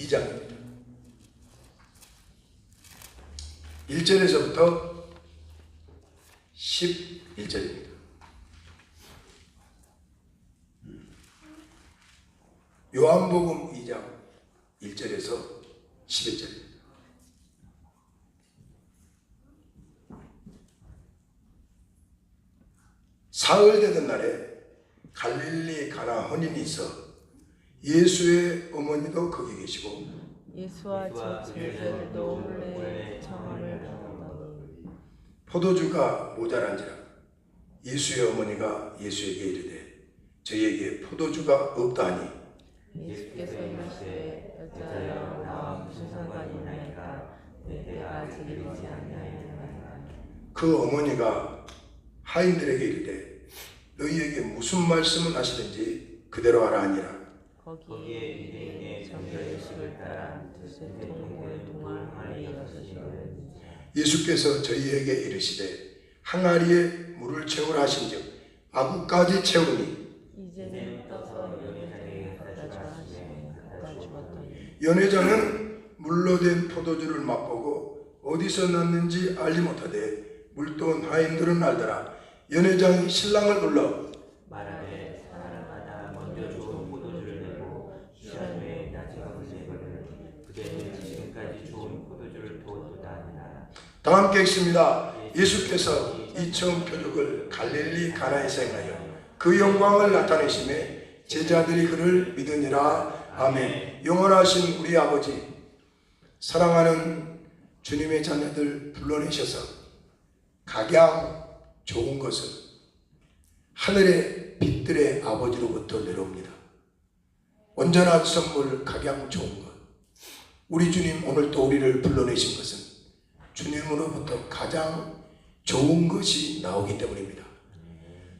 2장입니다. 1절에서부터 11절입니다. 요한복음 2장 1절에서 11절입니다. 사흘 되던 날에 갈릴리 가나 혼인이 있어 예수의 어머니도 거기 계시고 예수와 제자들도 몰래 장을 보더니 포도주가 모자란지라 예수의 어머니가 예수에게 이르되 저희에게 포도주가 없다하니 예수께서 이르시되 여자여 나와 무슨 상관이 있나이까 내가 지리지 아니하였나이까. 그 어머니가 하인들에게 이르되 너희에게 무슨 말씀을 하시든지 그대로 하라 하니라. 거기에 유대인의 정결의식을 따라 두세 통을 동항하에 일어서시거든. 예수께서 저희에게 이르시되 항아리에 물을 채우라 하신즉 아구까지 채우니 이제는 떠서 연회장에 갖다 줘 하시니 갖다 주었더니 연회장은 물로 된 포도주를 맛보고 어디서 났는지 알지 못하되 물돈 하인들은 알더라. 연회장이 신랑을 불러 말하되 사람마다 먼저 좋은 포도주를 내고 시간 후에 나중에 내거든 그대는 지금까지 좋은 포도주를 두었도다 하니라. 다 함께 읽습니다. 예수께서 이 처음 표적을 갈릴리 가나에서 행하여 그 영광을 나타내심에 제자들이 그를 믿으니라. 아멘. 영원하신 우리 아버지, 사랑하는 주님의 자녀들 불러내셔서 각양 좋은 것은 하늘의 빛들의 아버지로부터 내려옵니다. 온전한 선물 각양 좋은 것. 우리 주님 오늘 또 우리를 불러내신 것은 주님으로부터 가장 좋은 것이 나오기 때문입니다.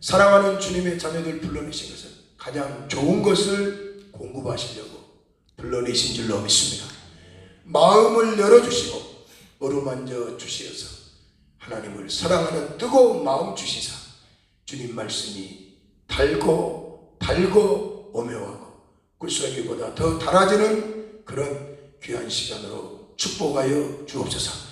사랑하는 주님의 자녀들 불러내신 것은 가장 좋은 것을 공급하시려고 불러내신 줄로 믿습니다. 마음을 열어주시고 어루만져 주시어서 하나님을 사랑하는 뜨거운 마음 주시사 주님 말씀이 달고 오묘하고 꿀송이보다 더 달아지는 그런 귀한 시간으로 축복하여 주옵소서.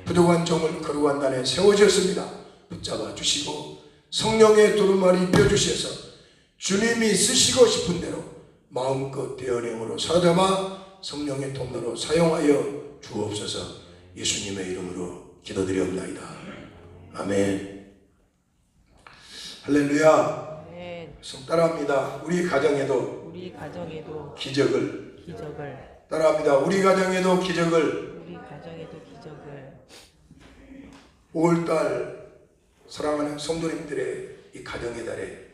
부족한 종을 거룩한 단에 세워주셨습니다. 붙잡아 주시고 성령의 두루마리 펴주셔서 주님이 쓰시고 싶은 대로 마음껏 대언행으로 사로잡아 성령의 통로로 사용하여 주옵소서. 예수님의 이름으로 기도드리옵나이다. 아멘. 할렐루야. 아멘. 따라합니다. 우리 가정에도 기적을 따라합니다. 우리 가정에도 기적을. 5월달 사랑하는 성도님들의 이 가정의 달에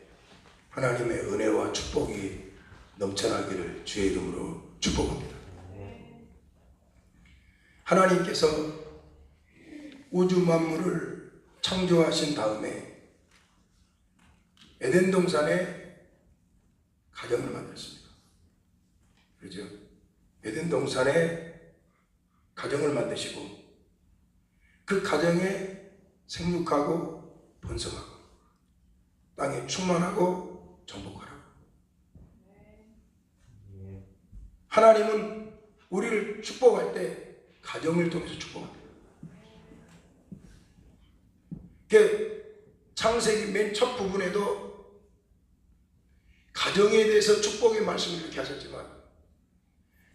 하나님의 은혜와 축복이 넘쳐나기를 주의 이름으로 축복합니다. 하나님께서 우주 만물을 창조하신 다음에 에덴 동산에 가정을 만들었습니다. 그렇죠? 에덴 동산에 가정을 만드시고 그 가정에 생육하고 번성하고 땅에 충만하고 정복하라고. 하나님은 우리를 축복할 때 가정을 통해서 축복합니다. 창세기 맨 첫 부분에도 가정에 대해서 축복의 말씀을 이렇게 하셨지만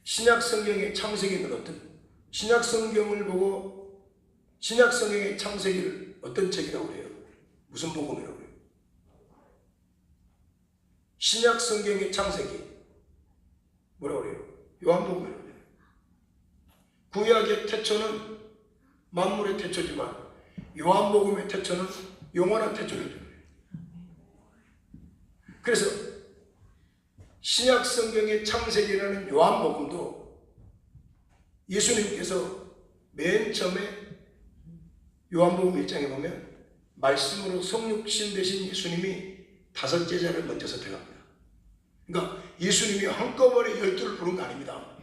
신약 성경의 창세기는 어떤 신약 성경을 보고 신약 성경의 창세기를 어떤 책이라고 해요? 무슨 복음이라고 해요? 신약 성경의 창세기 뭐라고 그래요? 요한복음이라고 해요. 구약의 태초는 만물의 태초지만 요한복음의 태초는 영원한 태초를. 그래서 신약 성경의 창세기라는 요한복음도 예수님께서 맨 처음에 요한복음 1장에 보면 말씀으로 성육신 되신 예수님이 5 제자를 먼저 선택합니다. 그러니까 예수님이 한꺼번에 12를 부른 거 아닙니다.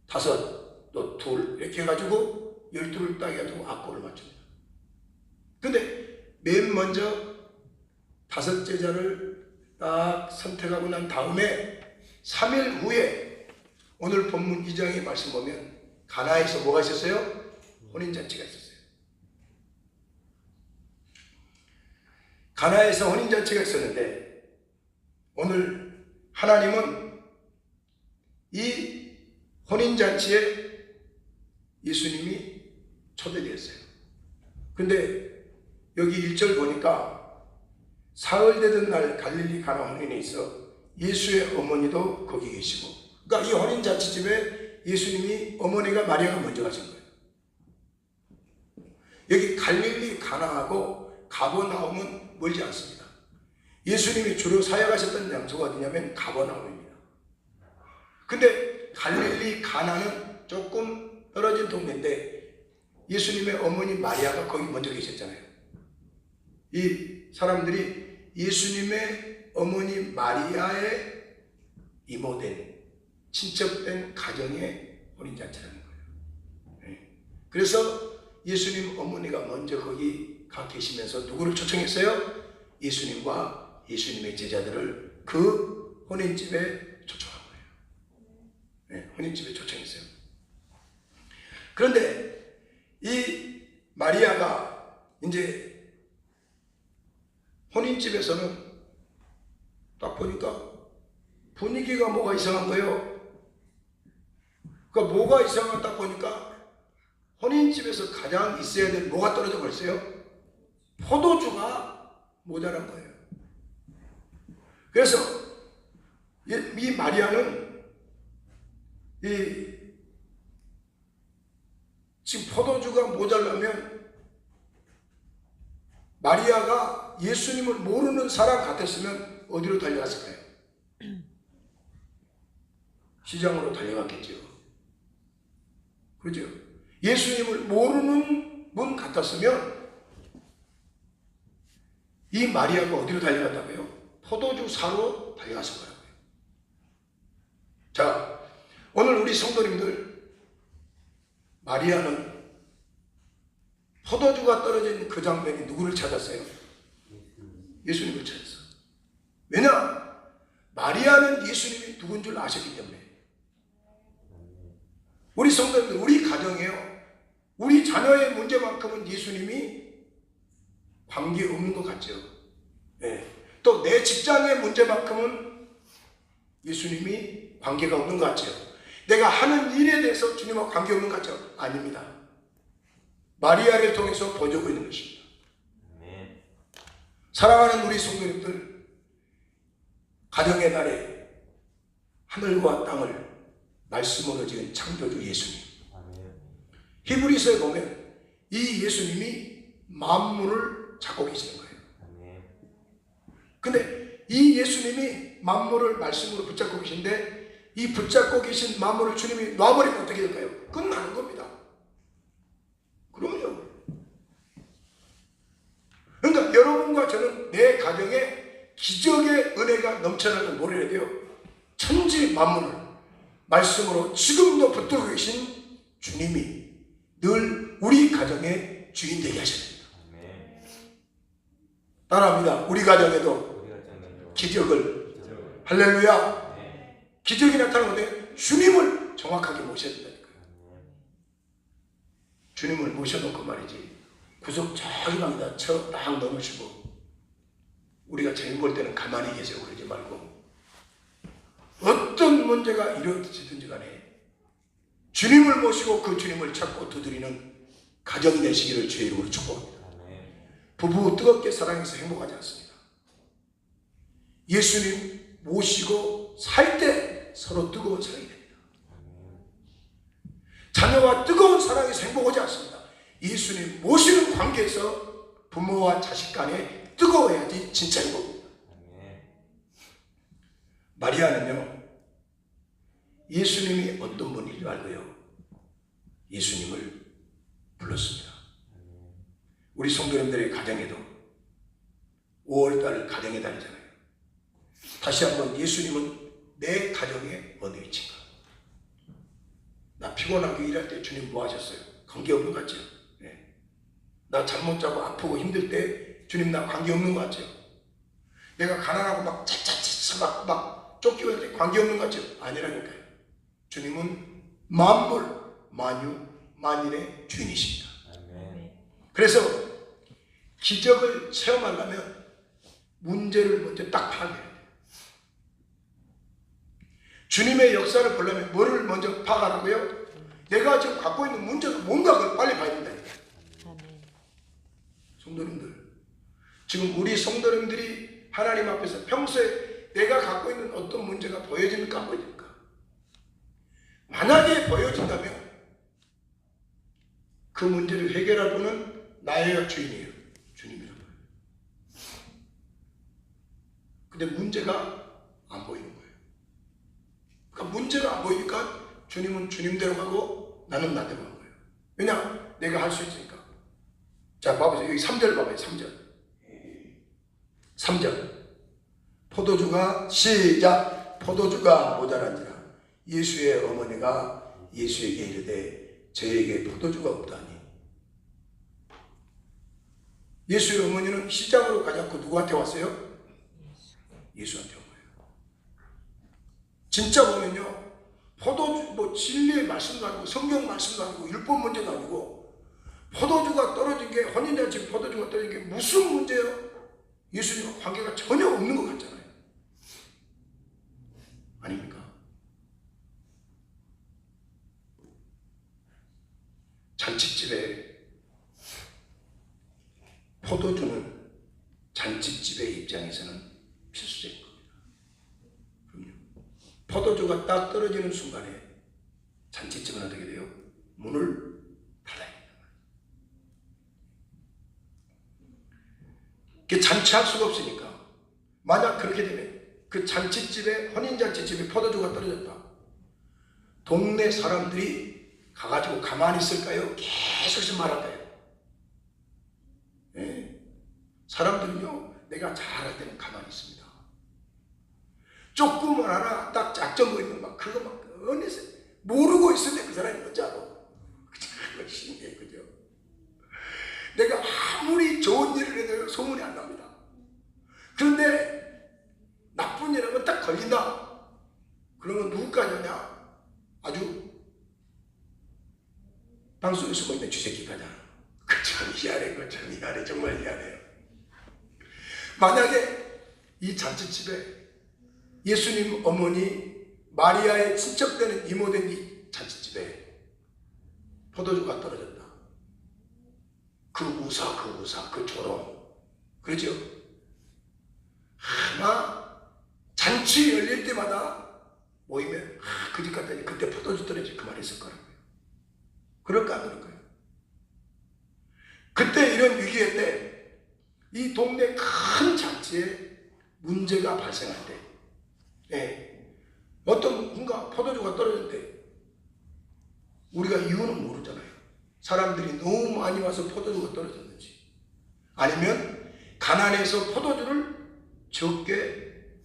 5, 또 2 이렇게 해가지고 12를 딱 해가지고 악보를 맞춥니다. 근데 맨 먼저 5 제자를 딱 선택하고 난 다음에 3일 후에 오늘 본문 2장의 말씀 보면 가나에서 뭐가 있었어요? 혼인잔치가 있었어요. 가나에서 혼인잔치가 있었는데 오늘 하나님은 이 혼인잔치에 예수님이 초대되었어요. 근데 여기 1절 보니까 사흘 되던 날 갈릴리 가나 혼인에 있어 예수의 어머니도 거기 계시고, 그러니까 이 혼인잔치집에 예수님이 어머니가 마리아가 먼저 가신 거예요. 여기 갈릴리 가나하고 가버나움은 멀지 않습니다. 예수님이 주로 사역하셨던 장소가 어디냐면 가버나움입니다. 근데 갈릴리 가나는 조금 떨어진 동네인데 예수님의 어머니 마리아가 거기 먼저 계셨잖아요. 이 사람들이 예수님의 어머니 마리아의 이모된 친척된 가정의 혼인잔치라는 거예요. 네. 그래서 예수님 어머니가 먼저 거기 가 계시면서 누구를 초청했어요? 예수님과 예수님의 제자들을 그 혼인집에 초청한 거예요. 네, 혼인집에 초청했어요. 그런데 이 마리아가 이제 혼인집에서는 딱 보니까 분위기가 뭐가 이상한 거예요. 그러니까 뭐가 이상한 딱 보니까 혼인집에서 가장 있어야 될 뭐가 떨어져 버렸어요? 포도주가 모자란 거예요. 그래서 이 마리아는 지금 포도주가 모자라면 마리아가 예수님을 모르는 사람 같았으면 어디로 달려갔을까요? 시장으로 달려갔겠죠. 그죠? 예수님을 모르는 분 같았으면 이 마리아가 어디로 달려갔다고요? 포도주 사러 달려갔을 거라고요. 자, 오늘 우리 성도님들, 마리아는 포도주가 떨어진 그 장면이 누구를 찾았어요? 예수님을 찾았어. 왜냐? 마리아는 예수님이 누군 줄 아셨기 때문에. 우리 성도님들, 우리 가정에요, 우리 자녀의 문제만큼은 예수님이 관계없는 것 같죠. 네. 또 내 직장의 문제만큼은 예수님이 관계가 없는 것 같죠. 내가 하는 일에 대해서 주님과 관계없는 것 같죠. 아닙니다. 마리아를 통해서 보여주고 있는 것입니다. 네. 사랑하는 우리 성도님들, 가정의 날에 하늘과 땅을 말씀으로 지은 창조주 예수님. 히브리서에 보면 이 예수님이 만물을 잡고 계시는 거예요. 근데 이 예수님이 만물을 말씀으로 붙잡고 계신데 이 붙잡고 계신 만물을 주님이 놔버리면 어떻게 될까요? 끝나는 겁니다. 그럼요. 그러니까 여러분과 저는 내 가정에 기적의 은혜가 넘쳐나는 노래를 해야 돼요. 천지 만물을 말씀으로 지금도 붙들고 계신 주님이 늘 우리 가정의 주인 되게 하셔야 됩니다. 따라합니다. 우리 가정에도 기적을. 할렐루야. 기적이 나타나는데 주님을 정확하게 모셔야 된다니까요. 주님을 모셔놓고 말이지, 구석 저기 방에다 딱 넣으시고 우리가 재미 볼 때는 가만히 계세요. 그러지 말고 어떤 문제가 이루어지든지 간에 주님을 모시고 그 주님을 찾고 두드리는 가정이 되시기를 주의 이름으로 축복합니다. 부부 뜨겁게 사랑해서 행복하지 않습니다. 예수님 모시고 살 때 서로 뜨거운 사랑이 됩니다. 자녀와 뜨거운 사랑에서 행복하지 않습니다. 예수님 모시는 관계에서 부모와 자식 간에 뜨거워야지 진짜 행복입니다. 마리아는요, 예수님이 어떤 분인지 알고요, 예수님을 불렀습니다. 우리 성도님들의 가정에도 5월달 가정의 달이잖아요. 다시 한번 예수님은 내 가정에 어디 위치인가? 나 피곤하게 일할 때 주님 뭐 하셨어요? 관계없는 것 같죠? 네. 나 잠 못 자고 아프고 힘들 때 주님 나 관계없는 것 같죠? 내가 가난하고 막 차차차차 막 쫓기고 있는데 관계없는 것 같죠? 아니라니까요. 주님은 만물, 만유, 만일의 주인이십니다. 아멘. 그래서 기적을 체험하려면 문제를 먼저 딱 파악해야 돼요. 주님의 역사를 보려면 뭐를 먼저 파악하라고요? 내가 지금 갖고 있는 문제가 뭔가 그걸 빨리 봐야 된다니까. 성도님들, 지금 우리 성도님들이 하나님 앞에서 평소에 내가 갖고 있는 어떤 문제가 보여집니까? 안 보여집니까? 만약에 보여진다면 그 문제를 해결할 분은 나의 주인이에요. 주님이라고 해요. 근데 문제가 안 보이는 거예요. 그러니까 문제가 안 보이니까 주님은 주님대로 가고 나는 나대로 가는 거예요. 왜냐? 내가 할 수 있으니까. 자, 봐보세요. 여기 3절 봐봐요. 3절. 포도주가 시작. 포도주가 모자란지라 예수의 어머니가 예수에게 이르되 저에게 포도주가 없다니. 예수의 어머니는 시장으로 가지 않고 누구한테 왔어요? 예수한테 온 거예요. 진짜 보면요, 포도주, 뭐 진리의 말씀도 아니고 성경 말씀도 아니고 율법 문제도 아니고 포도주가 떨어진 게, 혼인잔치 포도주가 떨어진 게 무슨 문제예요? 예수님과 관계가 전혀 없는 것 같잖아요. 아닙니까? 잔치집에 포도주는 잔치집의 입장에서는 필수적인 겁니다. 그럼요. 포도주가 딱 떨어지는 순간에 잔치집은 어떻게 돼요? 문을 닫아야 됩니다. 그 잔치할 수가 없으니까. 만약 그렇게 되면 그 잔치집에, 혼인잔치집에 포도주가 떨어졌다. 동네 사람들이 가가지고 가만히 있을까요? 계속 말할까요? 네. 사람들은요, 내가 잘할 때는 가만히 있습니다. 조금 하나 딱 작전 보이면 막 그거 막 어느새 모르고 있을 때 그 사람이 뭔지 알아. 그거 신기해, 그죠? 내가 아무리 좋은 일을 해도 소문이 안 납니다. 그런데 나쁜 일 하면 딱 걸린다. 그러면 누구까지 하냐? 아주 땅속에 숨어있는 쥐새끼까지 하나. 그참 희한해, 그참 희한해, 정말 희한해요. 만약에 이 잔치집에 예수님 어머니 마리아의 친척되는 이모된 이 잔치집에 포도주가 떨어졌다. 그 우사, 그 조롱, 그러죠? 아마 잔치 열릴 때마다 모이면 그 집 갔더니 그때 포도주 떨어지 그 말이 있을 거라고요. 그럴까 안 그럴까요? 그때 이런 위기에 때 이 동네 큰 잔치에 문제가 발생할 때 어떤 뭔가 포도주가 떨어졌는데 우리가 이유는 모르잖아요. 사람들이 너무 많이 와서 포도주가 떨어졌는지 아니면 가난해서 포도주를 적게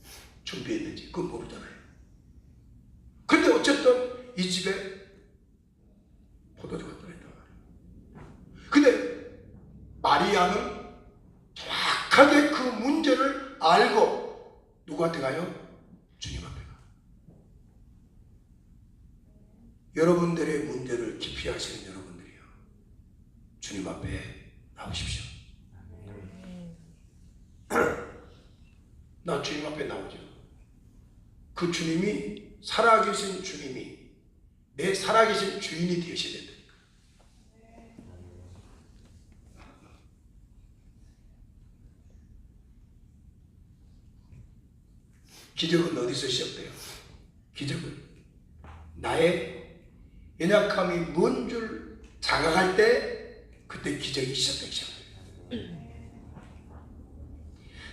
준비했는지 그건 모르잖아요. 근데 어쨌든 이 집에 포도주가 떨어졌단 말이에요. 근데 마리아는 정확하게 그 문제를 알고 누구한테 가요? 주님 앞에 가. 여러분들의 문제를 깊이 아시는 여러분들이요, 주님 앞에 나오십시오. 나 주님 앞에 나오죠. 그 주님이, 살아계신 주님이 내 살아계신 주인이 되셔야 된다. 기적은 어디서 시작돼요? 기적은 나의 연약함이 뭔 줄 자각할 때 그때 기적이 시작되기 시작해요.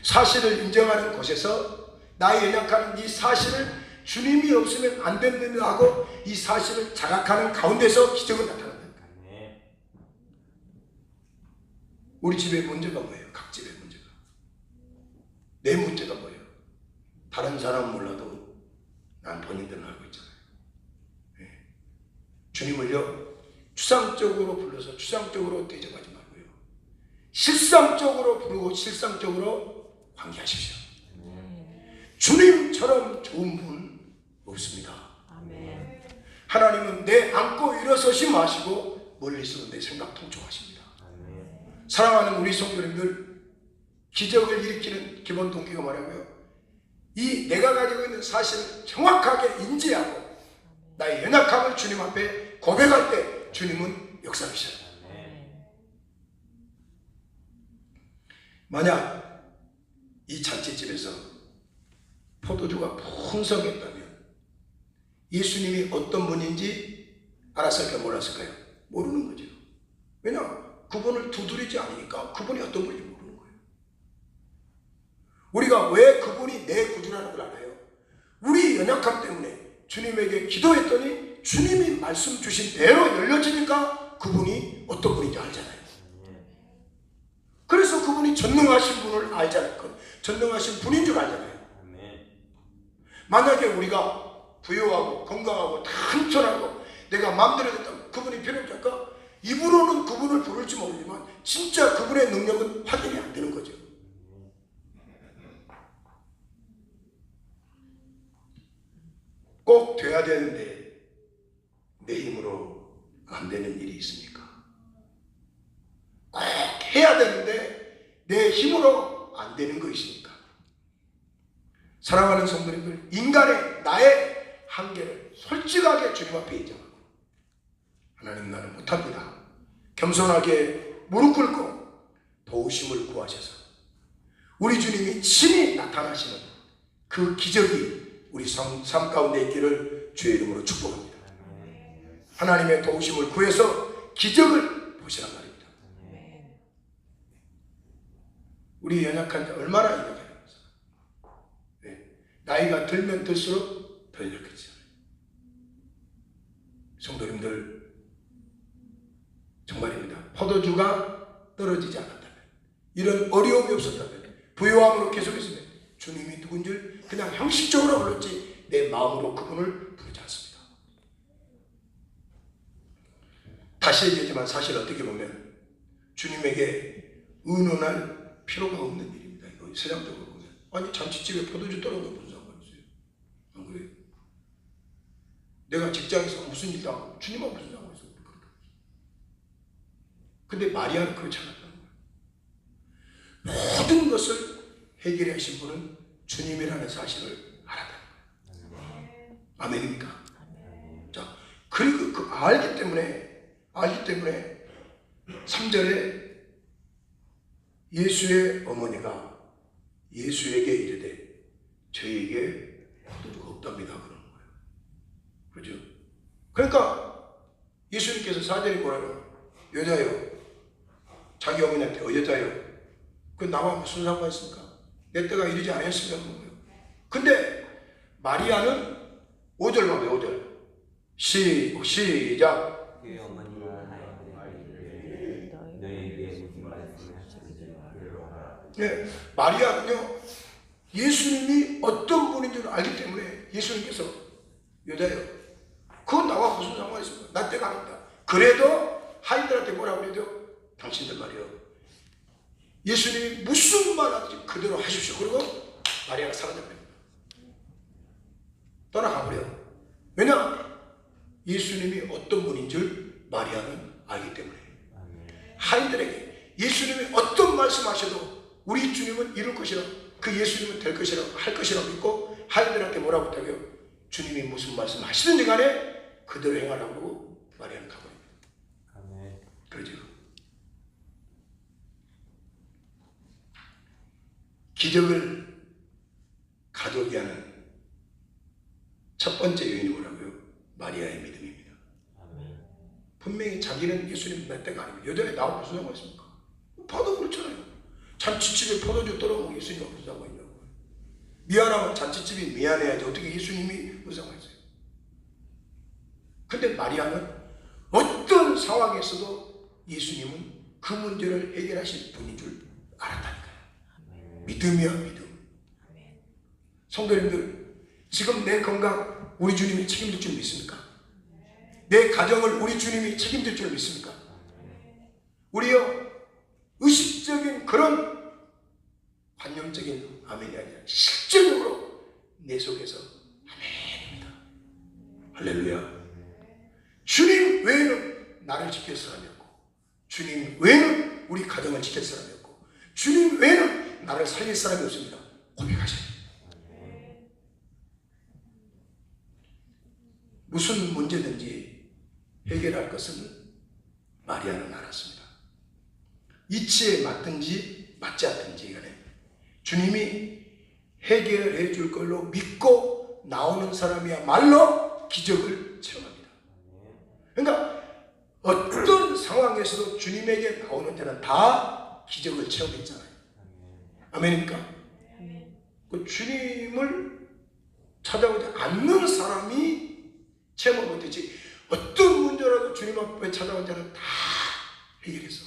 사실을 인정하는 곳에서 나의 연약한 이 사실을 주님이 없으면 안 된다고 하고 이 사실을 자각하는 가운데서 기적은 나타난다. 우리 집의 문제가 뭐예요? 각 집의 문제가. 내 문제가 뭐예요? 다른 사람은 몰라도 난 본인들은 알고 있잖아요. 주님을요, 추상적으로 불러서 추상적으로 대접하지 말고요, 실상적으로 부르고 실상적으로 관계하십시오. 주님처럼 좋은 분 없습니다. 아멘. 하나님은 내 안고 일어서지 마시고 멀리서 내 생각 통촉하십니다. 사랑하는 우리 성도님들, 기적을 일으키는 기본 동기가 뭐냐고요? 이 내가 가지고 있는 사실을 정확하게 인지하고 나의 연약함을 주님 앞에 고백할 때 주님은 역사하셔요. 만약 이 잔치집에서 포도주가 풍성했다면 예수님이 어떤 분인지 알았을까요? 몰랐을까요? 모르는 거죠. 왜냐? 그분을 두드리지 않으니까 그분이 어떤 분인지 모르는 거예요. 우리가 왜 그분이 내 구주라는 걸 알아요? 우리 연약함 때문에 주님에게 기도했더니 주님이 말씀 주신 대로 열려지니까 그분이 어떤 분인지 알잖아요. 그래서 그분이 전능하신 분을 알잖아요. 전능하신 분인 줄 알잖아요. 만약에 우리가 부유하고 건강하고 단촐하고 내가 마음대로 됐다면 그분이 필요 없을까? 입으로는 그분을 부를지 모르지만 진짜 그분의 능력은 확인이 안 되는 거죠. 꼭 돼야 되는데 내 힘으로 안 되는 일이 있습니까? 꼭 해야 되는데 내 힘으로 안 되는 거 있습니까? 사랑하는 성도님들, 인간의 나의 한계를 솔직하게 주님 앞에 인정하고 하나님, 나는 못합니다. 겸손하게 무릎 꿇고 도우심을 구하셔서 우리 주님이 친히 나타나시는 그 기적이 우리 삶 가운데 있기를 주의 이름으로 축복합니다. 하나님의 도우심을 구해서 기적을 보시란 말입니다. 우리 연약한 자 얼마나 연약해요. 나이가 들면 들수록 더 연약해져요. 성도님들, 정말입니다. 포도주가 떨어지지 않았다면, 이런 어려움이 없었다면, 부요함으로 계속했으면 주님이 누군 줄 그냥 형식적으로 불렀지 내 마음으로 그분을 부르지 않습니다. 다시 얘기하지만 사실 어떻게 보면 주님에게 의논할 필요가 없는 일입니다. 이거 세상적으로 보면. 아니, 잔치집에 포도주 떨어지면 무슨 상관이 있어요? 안 그래요? 내가 직장에서 무슨 일 당하고 주님하고 무슨 상관이 있어요? 근데 마리아는 그렇지 않았다는 거예요. 모든 것을 해결해 하신 분은 주님이라는 사실을 알았다는 거예요. 아멘입니까? 자, 그리고 그 알기 때문에 3절에 예수의 어머니가 예수에게 이르되 저에게 포도주가 없답니다 그러는 거예요. 그렇죠? 그러니까 예수님께서 4절에 뭐라고? 여자요, 자기 어머니한테 여자요, 그 나와 무슨 상관 있습니까? 내 때가 이르지 않았습니까? 근데 마리아는 5절 봐요. 5절 시작. 그 어머니가 너에게 무슨 말씀을 하시는지 들어라. 네, 마리아는요, 예수님이 어떤 분인 줄 알기 때문에 예수님께서 여자요, 그건 나와 무슨 상관이 있습니까? 나 때가 아닙니다. 그래도 하인들한테 뭐라고 그래도 당신들 말이요, 예수님이 무슨 말 하든지 그대로 하십시오. 그리고 마리아가 사라져버립니다. 떠나가버려요. 왜냐? 예수님이 어떤 분인 줄 마리아는 알기 때문에. 하인들에게 예수님이 어떤 말씀하셔도 우리 주님은 이룰 것이라, 그 예수님은 될 것이라, 할 것이라고 믿고 하인들한테 뭐라고 했다고요? 주님이 무슨 말씀 하시든지 간에 그대로 행하라고 마리아는 가버립니다. 아멘. 그러죠. 기적을 가져오게 하는 첫 번째 요인이 뭐라고요? 마리아의 믿음입니다. 아멘. 분명히 자기는 예수님 몇 때가 아니고 여자에 나와 무슨 상관 있습니까? 봐도 그렇잖아요. 잔치집에 포도주 떨어먹고 예수님이 무슨 상관 있냐고. 미안하면 잔치집이 미안해야지 어떻게 예수님이 무슨 상관 있어요? 근데 마리아는 어떤 상황에서도 예수님은 그 문제를 해결하실 분인 줄 알았다니까요. 믿음이야, 믿음. 성도님들, 지금 내 건강 우리 주님이 책임질 줄 믿습니까? 내 가정을 우리 주님이 책임질 줄 믿습니까? 우리요, 의식적인 그런 관념적인 아멘이 아니라 실질적으로 내 속에서 아멘입니다. 할렐루야. 주님 외에는 나를 지킬 사람이 없고, 주님 외에는 우리 가정을 지킬 사람이 없고, 주님 외에는 나를 살릴 사람이 없습니다. 고백하세요. 무슨 문제든지 해결할 것은 마리아는 알았습니다. 이치에 맞든지 맞지 않든지 간에 주님이 해결해 줄 걸로 믿고 나오는 사람이야말로 기적을 체험합니다. 그러니까 어떤 상황에서도 주님에게 나오는 자는 다 기적을 체험했잖아요. 아멘입니까? 그 주님을 찾아오지 않는 사람이 체험을 못했지, 어떤 문제라도 주님 앞에 찾아온 자는 다 해결했어.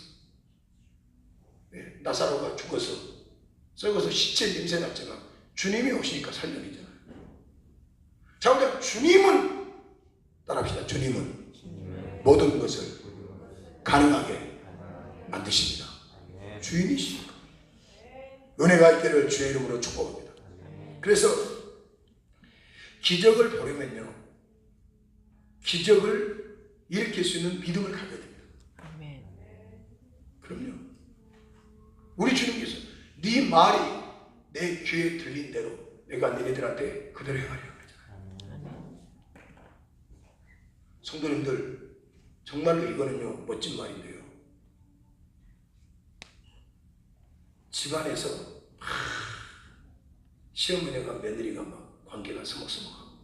네, 나사로가 죽어서 썩어서 시체 냄새 났지만 주님이 오시니까 살려내잖아요. 자, 그러니까 주님은, 따라합시다. 주님은 모든 것을 가능하게 만드십니다. 주인이시니까. 은혜가 있기를 주의 이름으로 축복합니다. 그래서 기적을 보려면요, 기적을 일으킬 수 있는 믿음을 가져야 됩니다. 아멘. 그럼요. 우리 주님께서 네 말이 내 귀에 들린 대로 내가 너희들한테 그대로 행하리라 그러잖아요. 성도님들, 정말로 이거는요 멋진 말인데요, 집안에서 시어머니가 며느리가 막 관계가 서먹서먹하고,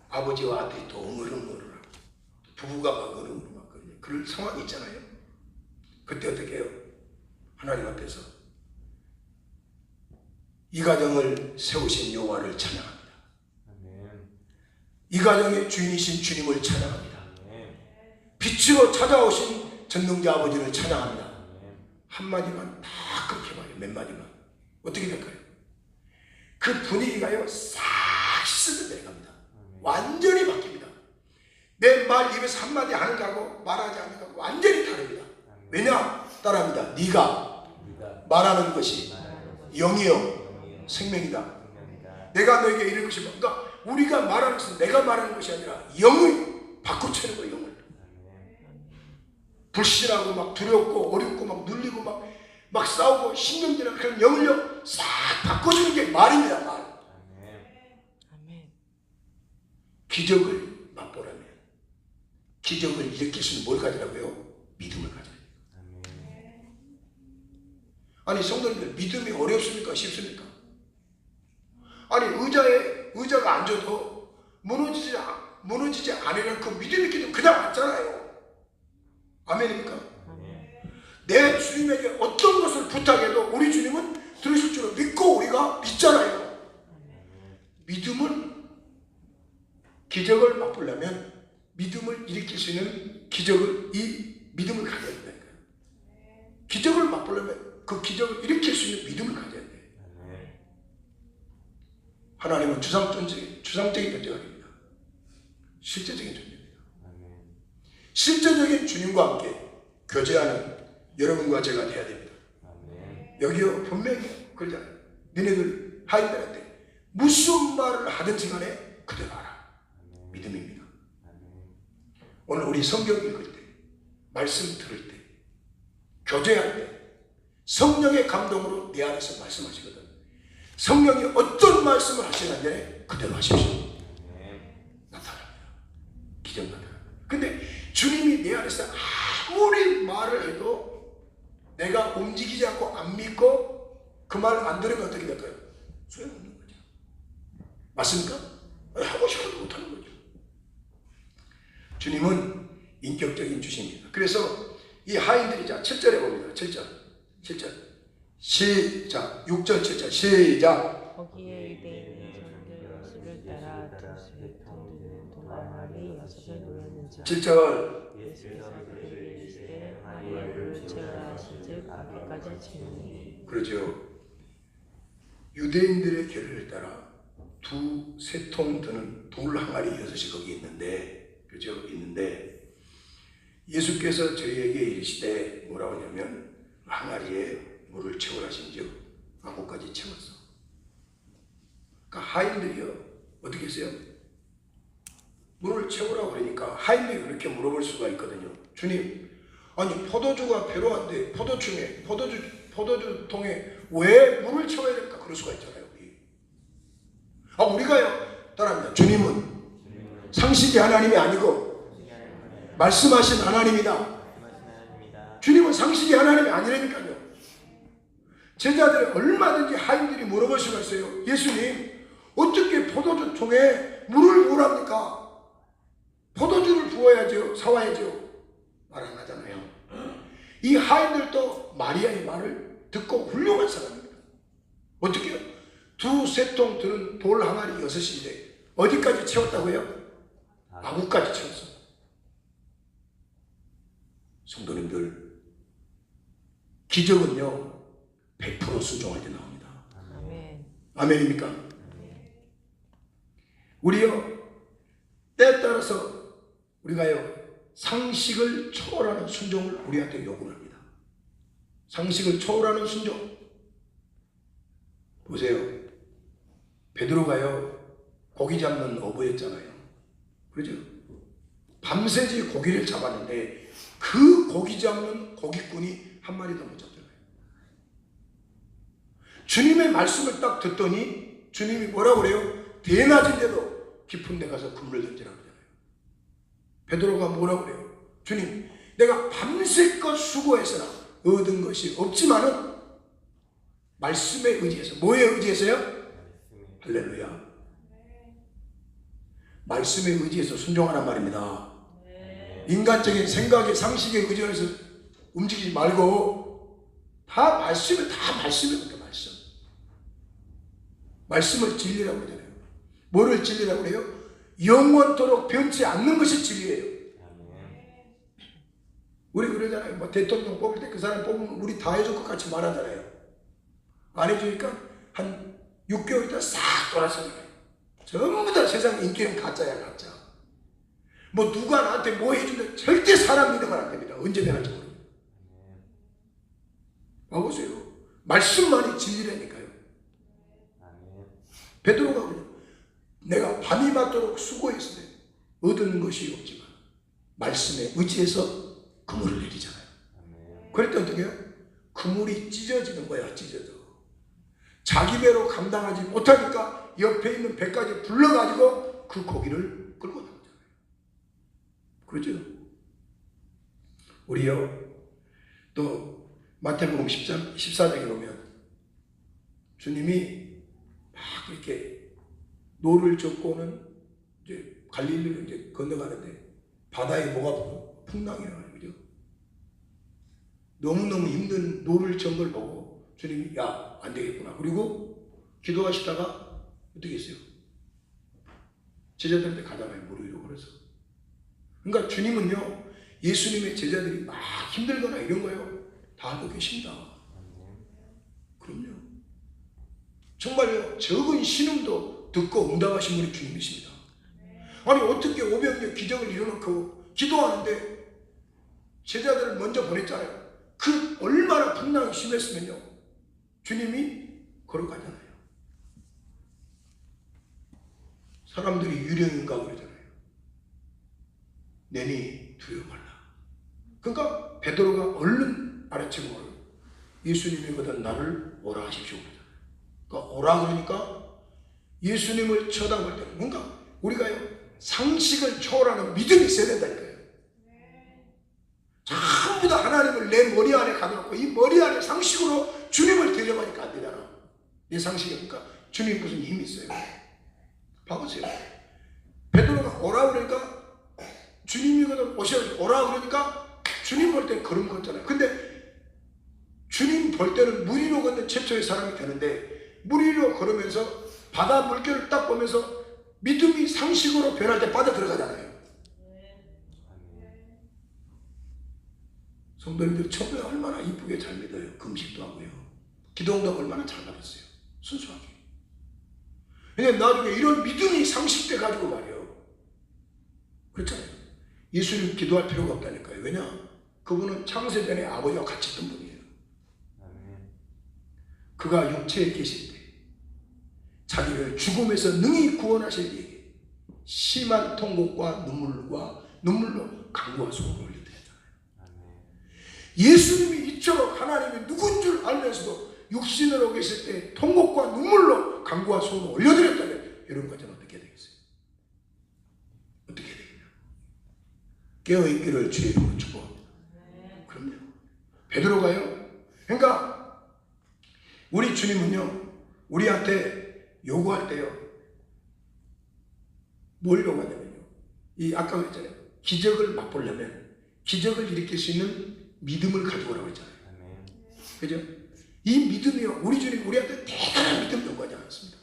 아버지와 아들이 또 응얼응얼하고, 부부가 막 응얼응얼거리는 그런 상황이 있잖아요. 그때 어떻게 해요? 하나님 앞에서 이 가정을 세우신 여호와를 찬양합니다. 이 가정의 주인이신 주님을 찬양합니다. 빛으로 찾아오신 전능자 아버지를 찬양합니다. 한마디만 다 그렇게 봐요. 몇 마디만. 어떻게 될까요? 그 분위기가요 싹 씻어져 내려갑니다. 완전히 바뀝니다. 내 말 입에서 한마디 하는 거하고 말하지 않는 거하고 완전히 다릅니다. 왜냐? 따라합니다. 네가 말하는 것이 영이요 생명이다. 내가 너에게 이럴 것이, 그러니까 우리가 말하는 것은 내가 말하는 것이 아니라 영을 바꿔치는 거예요. 영을. 불신하고 막 두렵고 어렵고 막 눌리고 막 싸우고 신경질하는 그런 영을요 싹 바꿔주는 게 말입니다. 말. 기적을 맛보라면, 기적을 일으킬 수 있는 뭘 가지라고요? 믿음을 가져야 돼요. 아니 성도님들, 믿음이 어렵습니까? 쉽습니까? 아니 의자가 앉아도 무너지지 않으려는 그 믿음이 기도 그냥 왔잖아요. 아멘입니까? 내 주님에게 어떤 것을 부탁해도 우리 주님은 들으실 줄을 믿고 우리가 믿잖아요. 믿음은 기적을 맛보려면 믿음을 일으킬 수 있는 이 믿음을 가져야 된다니까요. 기적을 맛보려면 그 기적을 일으킬 수 있는 믿음을 가져야 돼요. 하나님은 주상적인 존재가 아닙니다. 실제적인 존재입니다. 실제적인 주님과 함께 교제하는 여러분과 제가 돼야 됩니다. 여기요 분명히 그러잖아요. 너네들 하인들한테 무슨 말을 하든지 간에 그대로 하라. 믿음입니다. 오늘 우리 성경 읽을 때, 말씀 들을 때, 교제할 때 성령의 감동으로 내 안에서 말씀하시거든. 성령이 어떤 말씀을 하시는데 그대로 하십시오. 나타납니다. 기적 나타납니다. 근데 주님이 내 안에서 아무리 말을 해도 내가 움직이지 않고 안 믿고 그 말을 안 들으면 어떻게 될까요? 소용없는 거죠. 맞습니까? 하고 싶어도 못하는 거죠. 주님은 인격적인 주십니다. 그래서 이 하인들이, 자 7절에 봅니다. 7절 시작. 6절 7절 시작. 거기에 유대인의 정결 예수를 따라 두세 통드는 동아리 6을 놓였는지라. 7절 예수께서 그들에게 이르시되 마리아를 채우라 하신즉 앞에까지 치니. 그렇죠. 유대인들의 계례를 따라 두세 통 드는 돌 항아리 6이 거기 있는데, 그죠? 있는데 예수께서 저희에게 이르시되 뭐라고 하냐면 항아리에 물을 채우라신즉 앞까지 채웠어. 그러니까 하인들이요 어떻게 했어요? 물을 채우라고 그러니까 하인들이 그렇게 물어볼 수가 있거든요. 주님, 아니 포도주가 필요한데 포도주통에 왜 물을 채워야 될까? 그럴 수가 있잖아요. 우리가요 따라합니다. 주님은 상식이 하나님이 아니고 말씀하신 하나님이다. 주님은 상식이 하나님이 아니라니까요. 제자들이 얼마든지 하인들이 물어볼 수가 있어요. 예수님, 어떻게 포도주 통에 물을 부으랍니까? 포도주를 부어야죠. 사와야죠. 말 안 하잖아요. 이 하인들도 마리아의 말을 듣고 훌륭한 사람입니다. 어떻게 해요? 2-3통 드는 돌 항아리 6인데 어디까지 채웠다고요? 아구까지 채웠습니다. 성도님들, 기적은요 100% 순종할 때 나옵니다. 아멘. 아멘입니까? 우리요 때에 따라서 우리가요 상식을 초월하는 순종을 우리한테 요구를 합니다. 상식을 초월하는 순종. 보세요. 베드로가요 고기 잡는 어부였잖아요. 그렇죠? 밤새지 고기를 잡았는데 그 고기 잡는 고기꾼이 한 마리도 못 잡잖아요. 주님의 말씀을 딱 듣더니 주님이 뭐라고 그래요? 대낮인데도 깊은 데 가서 그물을 던지라고 그러잖아요. 베드로가 뭐라고 그래요? 주님, 내가 밤새껏 수고해서나 얻은 것이 없지만은 말씀에 의지해서. 뭐에 의지해서요? 할렐루야. 말씀에 의지해서 순종하란 말입니다. 인간적인 생각에 상식에 의지해서 움직이지 말고 다 말씀입니다. 말씀을 진리라고 그러잖아요. 뭐를 진리라고 그래요? 영원토록 변치 않는 것이 진리예요. 우리 그러잖아요. 뭐 대통령 뽑을 때 그 사람 뽑으면 우리 다 해줄 것 같이 말하잖아요. 안 해주니까 한 6개월 있다 싹 돌아서잖아요. 전부 다 세상 인기는 가짜야, 가짜. 뭐 누가 나한테 뭐 해준다 절대 사람 믿으면 안 됩니다. 언제 되는지 모르고. 봐보세요. 말씀만이 진리라니까요. 베드로가 그래요. 내가 밤이 맞도록 수고했을 때 얻은 것이 없지만 말씀에 의지해서 그물을 내리잖아요. 그랬더니 어떻게 해요? 그물이 찢어지는 거야. 찢어져. 자기 배로 감당하지 못하니까 옆에 있는 배까지 불러가지고 그 고기를 끌고 나오잖아요. 그렇죠? 우리요 또 마태복음 14장에 보면 주님이 막 이렇게 노를 젓고는 이제 갈릴리로 이제 건너가는데 바다에 뭐가 풍랑이 나요. 그죠? 너무너무 힘든 노를 젓은 걸 보고 주님이 야, 안 되겠구나. 그리고 기도하시다가 어떻게 했어요? 제자들한테 가잖아요. 물 위로 걸어서. 그러니까 주님은요, 예수님의 제자들이 막 힘들거나 이런 거요 다 알고 계십니다. 그럼요. 정말요, 적은 신음도 듣고 응답하신 분이 주님이십니다. 아니 어떻게 500여 기적을 이뤄놓고 기도하는데 제자들을 먼저 보냈잖아요. 그 얼마나 풍랑이 심했으면요 주님이 걸어가잖아요. 사람들이 유령인가 그러잖아요. 내니 두려워 말라. 그러니까 베드로가 얼른 알아채고 예수님이거든 나를 오라 하십시오. 그러니까 오라 그러니까 예수님을 쳐다볼 때는 뭔가 우리가요 상식을 초월하는 믿음이 있어야 된다니까요. 전부 다 하나님을 내 머리 안에 가둬놓고 이 머리 안에 상식으로 주님을 대접하니까 안 되잖아. 내 상식이니까 주님 무슨 힘이 있어요. 봐보세요. 베드로가 오라 그러니까 주님이거든 오라 그러니까 주님 볼 때 걸음 걷잖아요. 근데 주님 볼 때는 물 위로 걷는 최초의 사람이 되는데 물 위로 걸으면서 바다 물결을 딱 보면서 믿음이 상식으로 변할 때 빠져 들어가잖아요. 성도님들 처음에 얼마나 이쁘게 잘 믿어요. 금식도 하고요. 기도응답 얼마나 잘 받았어요. 순수하게. 근데 나중에 이런 믿음이 상식돼 가지고 말이에요. 그렇잖아요. 예수님 기도할 필요가 없다니까요. 왜냐? 그분은 창세전에 아버지와 같이 있던 분이에요. 그가 육체에 계실 때 자기를 죽음에서 능히 구원하실 얘기 심한 통곡과 눈물로 간구와 소원을 올려드렸잖아요. 예수님이 이처럼 하나님이 누군 줄 알면서도 육신으로 계실 때 통곡과 눈물로 간구와 소원을 올려드렸다면 여러분 과연 어떻게 되겠어요? 어떻게 되겠냐? 깨어있기를 주의 이름으로 축복합니다. 그럼요. 베드로가요. 그러니까 우리 주님은요, 우리한테 요구할 때요, 뭘 요구하냐면요, 이 아까 그랬잖아요, 기적을 맛보려면 기적을 일으킬 수 있는 믿음을 가지고 오라고 했잖아요. 그죠? 이 믿음이요, 우리 주님 우리한테 대단한 믿음 요구하지 않았습니다.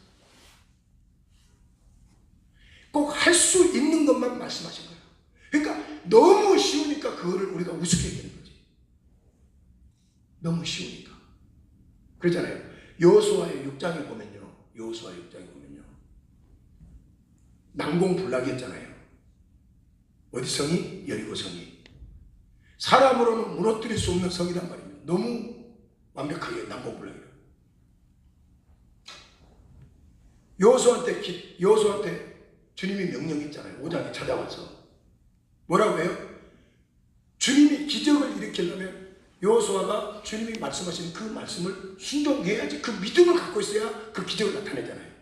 꼭 할 수 있는 것만 말씀하신 거예요. 그러니까 너무 쉬우니까 그거를 우리가 우습게 여기는 거지. 너무 쉬우니까. 그러잖아요. 여호수아의 6장에 보면요, 여호수아의 6장에 보면요, 난공불락이 했잖아요. 어디 성이? 여리고 성이. 사람으로는 무너뜨릴 수 없는 성이란 말입니다. 너무 완벽하게 난공불락이에요. 여호수아한테 주님이 명령했잖아요. 5장에 찾아와서 뭐라고 해요? 주님이 기적을 일으키려면 여호수아가 주님이 말씀하신 그 말씀을 순종해야지, 그 믿음을 갖고 있어야 그 기적을 나타내잖아요.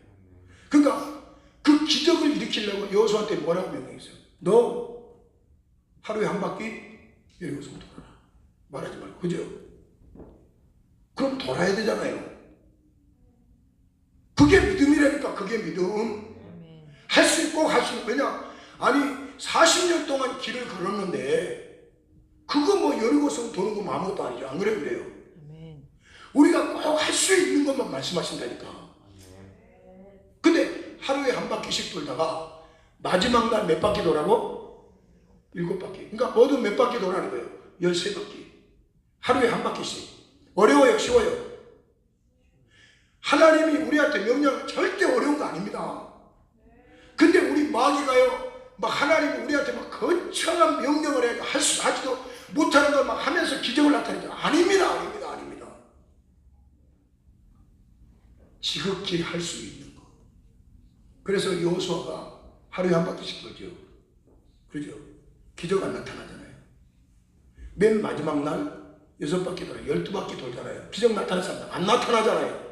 그러니까 그 기적을 일으키려고 여호수아한테 뭐라고 명령했어요? 너 하루에 한 바퀴 여리고성 돌아라. 말하지 말고. 그죠? 그럼 돌아야 되잖아요. 그게 믿음이라니까. 그게 믿음. 할 수 있고 할 수 있고. 왜냐? 아니 40년 동안 길을 걸었는데 그거 뭐 여리고성 도는 거 아무것도 아니죠. 안 그래? 그래요? 우리가 꼭 할 수 있는 것만 말씀하신다니까. 근데 하루에 한 바퀴씩 돌다가 마지막 날 몇 바퀴 돌라고? 7바퀴. 그러니까 모두 몇 바퀴 돌라는 거예요? 13바퀴. 하루에 한 바퀴씩. 어려워요? 쉬워요? 하나님이 우리한테 명령 절대 어려운 거 아닙니다. 근데 우리 마귀가요, 막 하나님이 우리한테 막 거창한 명령을 해 하지도 못하는 걸 막 하면서 기적을 나타내죠. 아닙니다. 아닙니다. 아닙니다. 지극히 할 수 있는 거. 그래서 여호수아가 하루에 한 바퀴씩 돌죠. 그죠? 기적 안 나타나잖아요. 맨 마지막 날 6바퀴 돌아요. 12바퀴 돌잖아요. 기적 나타날 사람 안 나타나잖아요.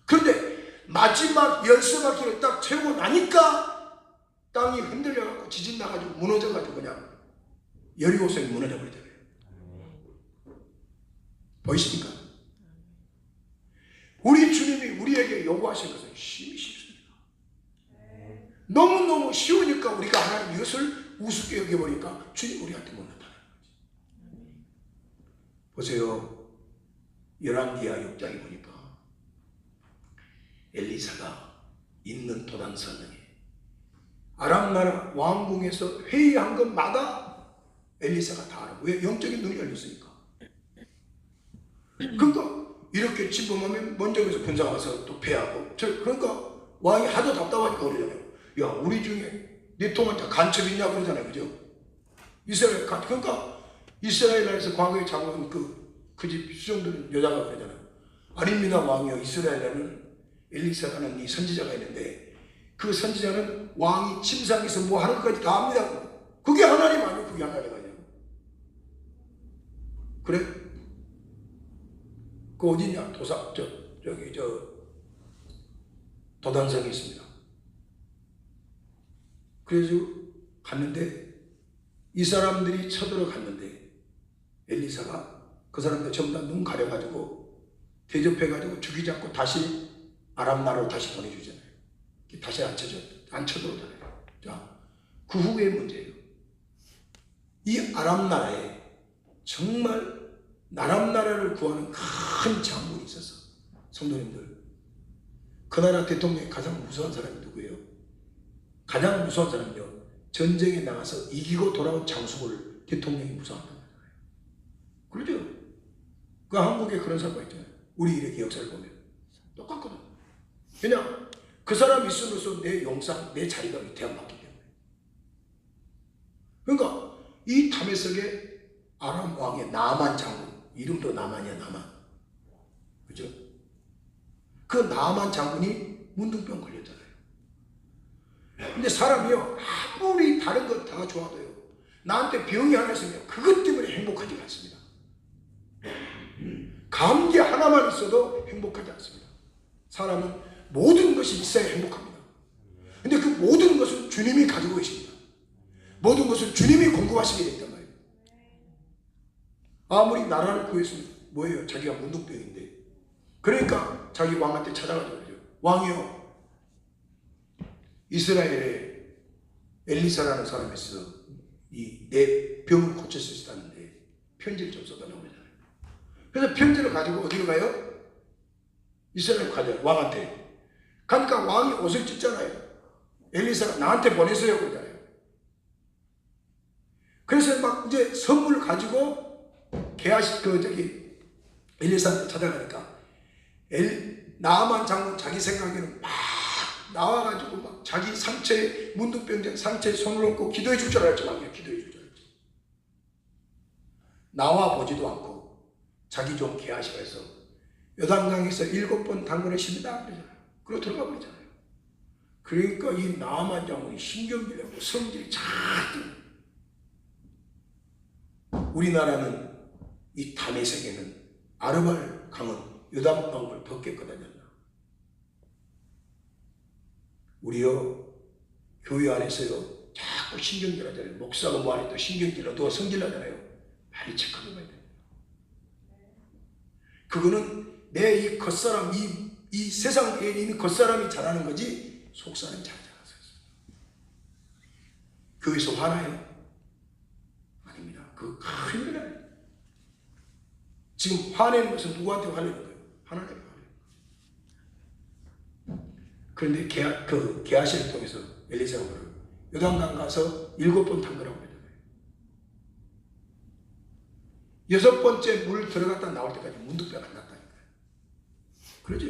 그런데 마지막 13바퀴를 딱 채우고 나니까 땅이 흔들려갖고 지진 나가지고 무너져가지고 그냥 여리고성이 무너져 버리잖아요. 보이십니까? 우리 주님이 우리에게 요구하신 것은 힘이 쉽습니다. 너무너무 쉬우니까 우리가 하나님 이것을 우습게 여겨버리니까 주님 우리한테 못 나타나는 거지. 보세요. 열왕기하 6장에 보니까 엘리사가 있는 도단산에 아람 나라 왕궁에서 회의한 것마다 엘리사가 다 알아. 왜? 영적인 눈이 열렸으니까. 그러니까 이렇게 침범하면 먼저 그래서 군사가 와서 또 패하고. 그러니까 왕이 하도 답답하니까 그러잖아요. 야, 우리 중에 네 통한 간첩 있냐 그러잖아요. 그죠? 이스라엘 그러니까 이스라엘에서 과거에 잡아온 그 집 수종들 여자가 그러잖아요. 아닙니다 왕이요, 이스라엘에는 엘리사라는 이 선지자가 있는데 그 선지자는 왕이 침상에서 뭐 하는 것까지 다 합니다. 그게 하나님 아니에요? 그게 하나님 아니에요? 그래? 그 어디냐? 도단성이 있습니다. 그래서 갔는데 이 사람들이 쳐들어갔는데 엘리사가 그 사람들 전부 다 눈 가려가지고 대접해가지고 죽이지 않고 다시 아람 나라로 다시 보내주잖아요. 다시 안 쳐들어오잖아요. 자, 그 후의 문제예요. 이 아람 나라에 정말 아람 나라를 구하는 큰 장군이 있었어. 성도님들, 그 나라 대통령이 가장 무서운 사람이 누구예요? 가장 무서운 사람은요, 전쟁에 나가서 이기고 돌아온 장수를 대통령이 무서워한단 말이에요. 그러죠? 그 한국에 그런 사람가 있잖아요. 우리 이렇게 역사를 보면 똑같거든. 그냥 그 사람이 있음으로써 내 영상, 내 자리가 위태함받기 때문에. 그러니까 이 다메섹의 아람 왕의 나만 장군, 이름도 나만이야, 나만. 그죠? 그 나만 장군이 문둥병 걸렸잖아요. 근데 사람이요, 아무리 다른 것 다 좋아도요, 나한테 병이 하나 있으면 그것 때문에 행복하지 않습니다. 감기 하나만 있어도 행복하지 않습니다. 사람은 모든 것이 있어야 행복합니다. 근데 그 모든 것은 주님이 가지고 계십니다. 모든 것은 주님이 공급하시게 됐단 말이에요. 아무리 나라를 구했으면 뭐예요? 자기가 문둥병인데. 그러니까 자기 왕한테 찾아가죠. 왕이요, 이스라엘에 엘리사라는 사람이 있어 내 병을 고칠 수 있다는데 편지를 좀 써달라고 그러잖아요. 그래서 편지를 가지고 어디로 가요? 이스라엘 가죠. 왕한테. 그러니까 왕이 옷을 찢잖아요. 엘리사가 나한테 보내세요 그러잖아요. 그래서 막 이제 선물 가지고 엘리사한테 찾아가니까 나아만 장군 자기 생각에는 막 나와가지고 막 자기 상처에 문둥병자 상처에 손을 얹고 기도해 줄 줄 알았지만 기도해 줄 줄 알았지. 나와 보지도 않고 자기 좀 게하시면서 요단강에서 7번 담그셨습니다 그러잖아요. 그러고 들어가 버리잖아요. 그러니까 이 나아만 장군이 신경질하고 성질이 잘 우리나라는 이 다메섹에는 아르발 강은 요단강을 더 깨끗하잖아. 우리요, 교회 안에서요, 자꾸 신경질 하잖아요. 목사가 뭐 안에 또 신경질 하고 성질 나잖아요. 빨리 체크해 봐야 돼요. 그거는 내 이 겉사람, 이 세상에 있는 겉사람이 잘하는 거지, 속사람이 잘하지 않았어요. 교회에서 화나요? 아닙니다. 그거 큰일 나요. 지금 화내는 것은 누구한테 화내는 거예요? 하나님께 화내는 거예요. 그런데 게하시를 통해서 엘리사가 요단강 가서 7번 담그라고 그러잖아요. 6번째 물 들어갔다 나올 때까지 문득병 안 났다니까요. 그러죠?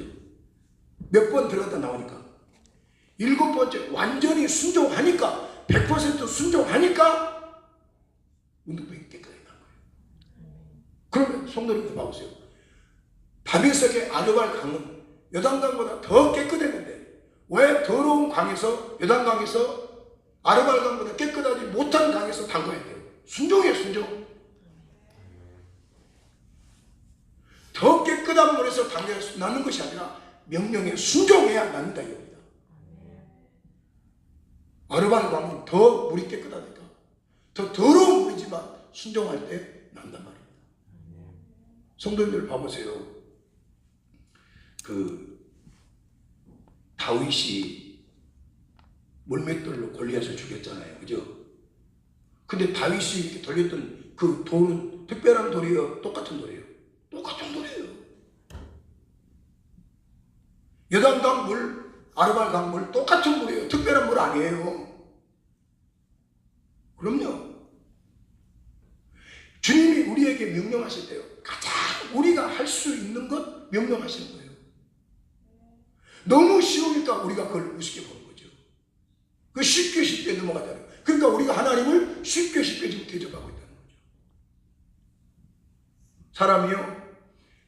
몇 번 들어갔다 나오니까 7번째 완전히 순종하니까 100% 순종하니까 문득병이 깨끗하게 난 거예요. 그러면 성도님들 봐보세요. 다메섹의 아르발 강은 요단강보다 더 깨끗했는데 왜 더러운 강에서 요단강에서 아르발강보다 깨끗하지 못한 강에서 담가야 돼요? 순종이에요, 순종. 더 깨끗한 물에서 담가서 낫는 것이 아니라 명령에 순종해야 낫는다 이겁니다. 아르발강은 더 물이 깨끗하니까 더 더러운 물이지만 순종할 때 난단 말입니다. 성도님들 봐보세요. 다윗이 물맷돌로 골리앗을 죽였잖아요. 그죠? 근데 다윗이 이렇게 돌렸던 그 돌은 특별한 돌이에요? 똑같은 돌이에요? 똑같은 돌이에요. 요단강 물, 아르발강 물 똑같은 물이에요. 특별한 물 아니에요. 그럼요. 주님이 우리에게 명령하실 때요, 가장 우리가 할 수 있는 것 명령하시는 거예요. 너무 쉬우니까 우리가 그걸 우습게 보는 거죠. 그 쉽게 넘어가잖아요. 그러니까 우리가 하나님을 쉽게 지금 대접하고 있다는 거죠. 사람이요,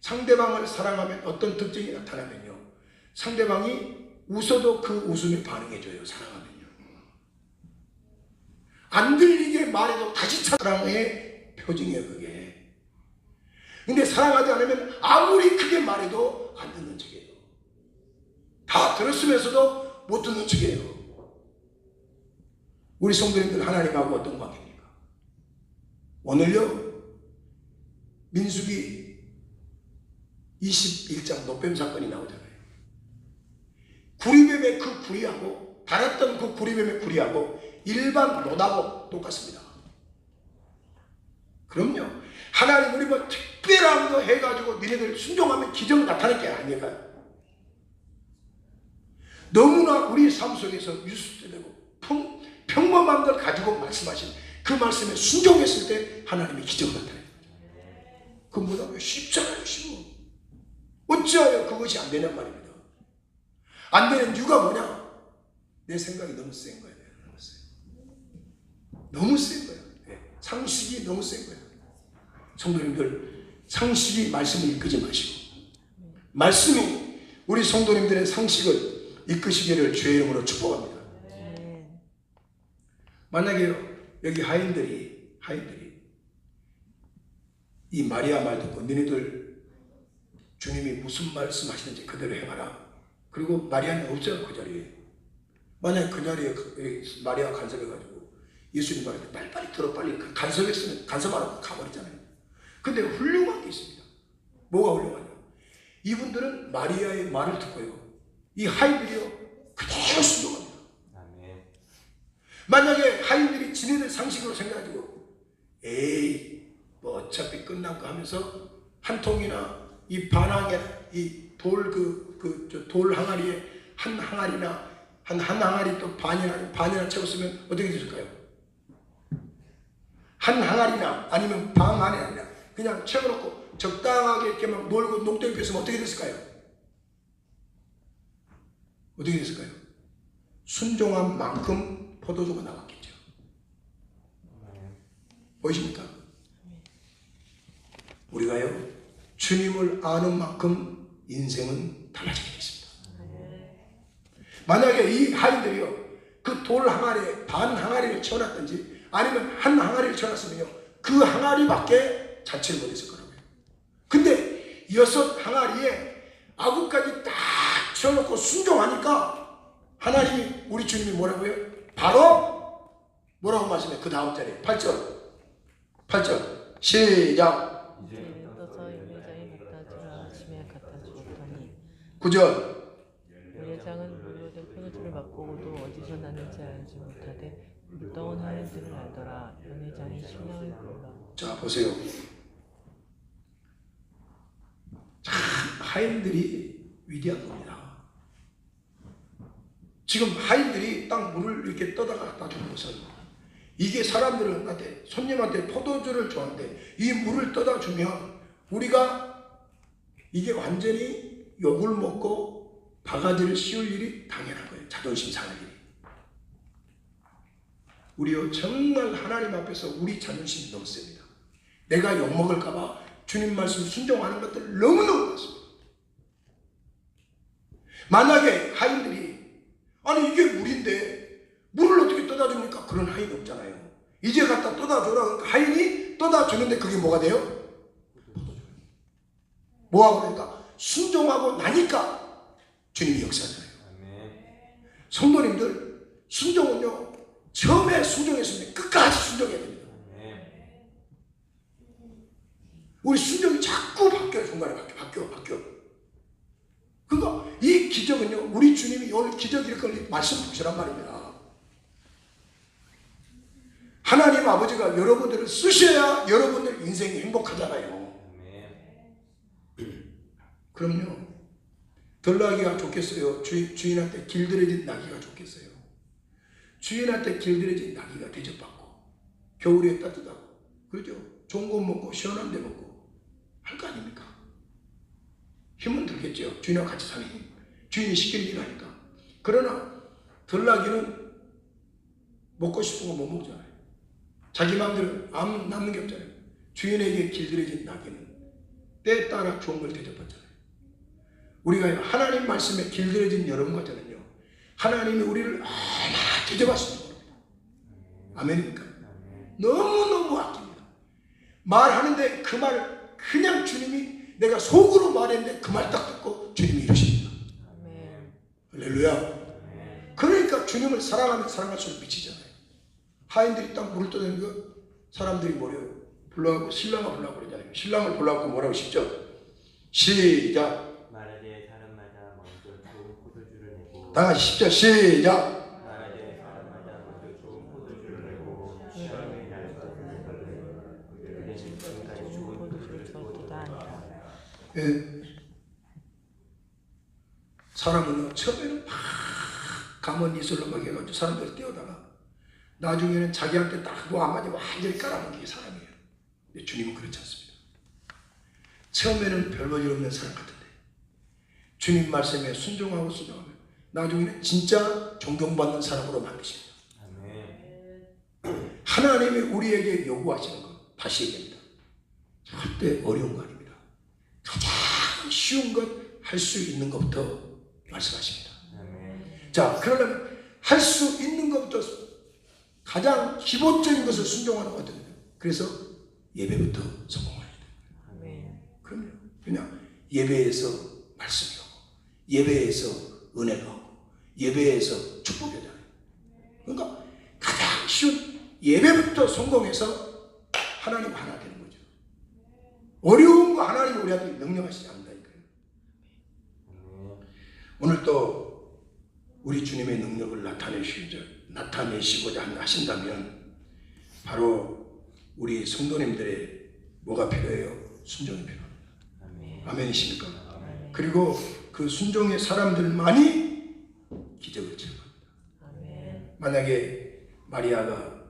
상대방을 사랑하면 어떤 특징이 나타나면요, 상대방이 웃어도 그 웃음에 반응해줘요. 사랑하면요. 안 들리게 말해도 다시 사랑의 표징이에요, 그게. 근데 사랑하지 않으면 아무리 크게 말해도 안 듣는 척이에요. 다 들었으면서도 못 듣는 척이에요. 우리 성도님들 하나님하고 어떤 관계입니까? 오늘요, 민수기 21장 노뱀 사건이 나오잖아요. 구리뱀의 그 구리하고, 달았던 그 구리뱀의 구리하고 일반 노다고 똑같습니다. 그럼요. 하나님 우리 뭐 특별한 거 해가지고 니네들 순종하면 기적 나타날 게 아니에요. 너무나 우리 삶 속에서 유수되고 평범한 걸 가지고 말씀하신 그 말씀에 순종했을 때 하나님이 기적을 나타내요. 그 뭐라고요? 쉽잖아요, 쉬워. 어찌하여 그것이 안 되냔 말입니다. 안 되는 이유가 뭐냐? 내 생각이 너무 센 거예요. 너무 센 거예요. 상식이 너무 센 거예요. 성도님들, 상식이 말씀을 이끄지 마시고 말씀이 우리 성도님들의 상식을 이끄시기를 주의 이름으로 축복합니다. 만약에요, 여기 하인들이 이 마리아 말 듣고 너희들 주님이 무슨 말씀하시는지 그대로 행하라. 그리고 마리아는 없어요, 그 자리에. 만약에 그 자리에 마리아가 간섭해가지고 예수님 말을 빨리 들어, 빨리 간섭했으면 간섭 안 하고 가버리잖아요. 근데 훌륭한 게 있습니다. 뭐가 훌륭하냐? 이분들은 마리아의 말을 듣고요, 이 하인들이요 그대로 순종합니다. 아멘. 만약에 하인들이 지네들 상식으로 생각하고 에이 뭐 어차피 끝난 거 하면서 한 통이나 이 반항에 이 돌 항아리에 한 항아리 또 반이나 채웠으면 어떻게 됐을까요? 한 항아리나 아니면 방 안에 아니라 그냥 채워놓고 적당하게 이렇게 막 놀고 농땡이 폈으면 어떻게 됐을까요? 어떻게 됐을까요? 순종한 만큼 포도주가 나왔겠죠. 보이십니까? 우리가요 주님을 아는 만큼 인생은 달라지게 있습니다. 만약에 이 하인들이요 그 돌 항아리에 반 항아리를 채워놨든지 아니면 한 항아리를 채워놨으면요 그 항아리밖에 자체를 못했을 거라고요. 근데 6 항아리에 아구까지 딱 채워놓고 순종하니까 하나님이 우리 주님이 뭐라고요? 바로 뭐라고 말씀해요? 그 다음 자리에 8절 시작. 이제 떠서 연회장에 갖다 주라 하시며 갖다 주었더니 9절 연회장은 물로 된 포도주를 맛보고도 어디서 났는지 알지 못하되 물떠온 하인들을 알더라. 연회장이 신랑을 불러 자 보세요. 참 하인들이 위대한 겁니다. 지금 하인들이 딱 물을 이렇게 떠다가 갖다 주는 것은 이게 사람들한테 손님한테 포도주를 좋아하는데 이 물을 떠다 주면 우리가 이게 완전히 욕을 먹고 바가지를 씌울 일이 당연한 거예요. 자존심 상할 일이. 우리요 정말 하나님 앞에서 우리 자존심이 너무 셉니다. 내가 욕먹을까봐 주님 말씀 순종하는 것들 너무너무 많습니다. 만약에 하인들이 아니 이게 물인데 물을 어떻게 떠다 줍니까? 그런 하인이 없잖아요. 이제 갖다 떠다 줘라. 그러니까 하인이 떠다 주는데 그게 뭐가 돼요? 뭐하고 그러니까 순종하고 나니까 주님이 역사하잖아요. 성도님들 순종은요 처음에 순종했으면 끝까지 순종해야 됩니다. 우리 순종이 자꾸 바뀌어요. 중간에 바뀌어. 그러니까 이 기적은요 우리 주님이 오늘 기적 일으킬 말씀 보시란 말입니다. 하나님 아버지가 여러분들을 쓰셔야 여러분들 인생이 행복하잖아요. 그럼요. 덜 나기가 좋겠어요? 주인한테 길들여진 나기가 좋겠어요? 주인한테 길들여진 나기가 대접받고 겨울에 따뜻하고 그렇죠? 좋은 거 먹고 시원한 데 먹고 할 거 아닙니까? 힘은 들겠죠. 주인하고 같이 사는 힘. 주인이 시키는 일 하니까. 그러나 덜 나기는 먹고 싶은 거 못 먹잖아요. 자기 마음대로 아무 남는 게 없잖아요. 주인에게 길들여진 나귀는 때에 따라 좋은 걸 대접받잖아요. 우리가 하나님 말씀에 길들여진 여러분 같잖아요. 하나님이 우리를 얼마나 대접하시는 겁니다. 아멘입니까? 너무너무 아낍니다. 말하는데 그 말 그냥 주님이 내가 속으로 말했는데 그 말 딱 듣고 주님이 이러십니다. 할렐루야. 그러니까 주님을 사랑하면 사랑할수록 미치잖아요. 하인들이 딱 물을 떠내는 거 사람들이 뭐래요? 불러가고 신랑을 보려고 그러잖아요. 신랑을 보려고 뭐라고 싶죠? 시작. 말하되 사람마다 먼저 좋은 포도주를 내고 다 같이 10절 시작. 말하되 사람마다 먼저 좋은 포도주를 내고 시험에 날 것을 그들은 지금까지 좋은 포도주를 두었도다 하니라. 예. 사람은 처음에는 막 가면 이슬로 막 해가지고 사람들 띄워다가 나중에는 자기한테 딱 그거 한마디 완전히 깔아놓은 게 사람이에요. 근데 주님은 그렇지 않습니다. 처음에는 별 볼 일 없는 사람 같은데 주님 말씀에 순종하면 나중에는 진짜 존경받는 사람으로 만드십니다. 하나님이 우리에게 요구하시는 것 다시 얘기합니다. 절대 어려운 거 아닙니다. 가장 쉬운 것 할 수 있는 것부터 말씀하십니다. 자, 그러려면 할 수 있는 것부터 가장 기본적인 것을 순종하는 것 같거든요. 그래서 예배부터 성공해야 돼요. 아멘. 그럼요. 그냥 예배에서 말씀이 오고, 예배에서 은혜가 오고, 예배에서 축복이 오잖아요. 그러니까 가장 쉬운 예배부터 성공해서 하나님 하나 되는 거죠. 어려운 거 하나님 우리한테 명령하시지 않는다니까요. 오늘 또 우리 주님의 능력을 나타내시고자 하신다면 바로 우리 성도님들의 뭐가 필요해요? 순종이 필요합니다. 아멘이십니까? 그리고 그 순종의 사람들만이 기적을 체험합니다. 만약에 마리아가